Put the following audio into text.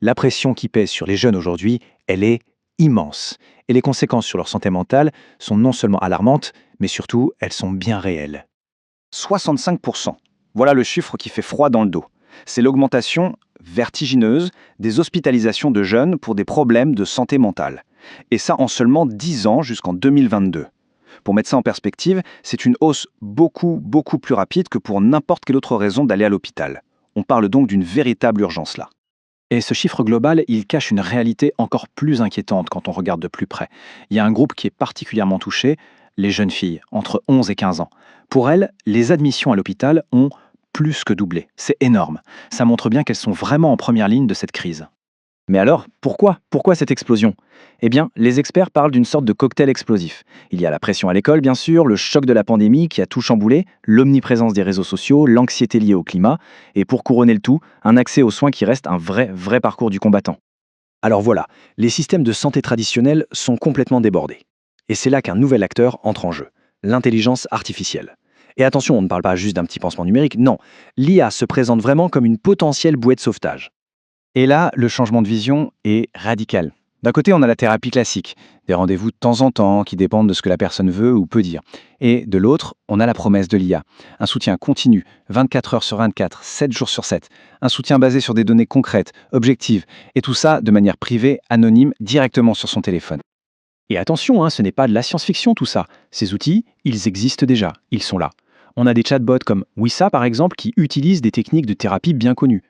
La pression qui pèse sur les jeunes aujourd'hui, elle est immense. Et les conséquences sur leur santé mentale sont non seulement alarmantes, mais surtout, elles sont bien réelles. 65%. Voilà le chiffre qui fait froid dans le dos. C'est l'augmentation vertigineuse des hospitalisations de jeunes pour des problèmes de santé mentale. Et ça en seulement 10 ans jusqu'en 2022. Pour mettre ça en perspective, c'est une hausse beaucoup plus rapide que pour n'importe quelle autre raison d'aller à l'hôpital. On parle donc d'une véritable urgence là. Et ce chiffre global, il cache une réalité encore plus inquiétante quand on regarde de plus près. Il y a un groupe qui est particulièrement touché, les jeunes filles, entre 11 et 15 ans. Pour elles, les admissions à l'hôpital ont plus que doublé. C'est énorme. Ça montre bien qu'elles sont vraiment en première ligne de cette crise. Mais alors, pourquoi cette explosion? Eh bien, les experts parlent d'une sorte de cocktail explosif. Il y a la pression à l'école, bien sûr, le choc de la pandémie qui a tout chamboulé, l'omniprésence des réseaux sociaux, l'anxiété liée au climat, et pour couronner le tout, un accès aux soins qui reste un vrai parcours du combattant. Alors voilà, les systèmes de santé traditionnels sont complètement débordés. Et c'est là qu'un nouvel acteur entre en jeu, l'intelligence artificielle. Et attention, on ne parle pas juste d'un petit pansement numérique, non, l'IA se présente vraiment comme une potentielle bouée de sauvetage. Et là, le changement de vision est radical. D'un côté, on a la thérapie classique, des rendez-vous de temps en temps qui dépendent de ce que la personne veut ou peut dire. Et de l'autre, on a la promesse de l'IA, un soutien continu, 24 heures sur 24, 7 jours sur 7, un soutien basé sur des données concrètes, objectives, et tout ça de manière privée, anonyme, directement sur son téléphone. Et attention, ce n'est pas de la science-fiction tout ça. Ces outils, ils existent déjà, ils sont là. On a des chatbots comme Wissa par exemple qui utilisent des techniques de thérapie bien connues.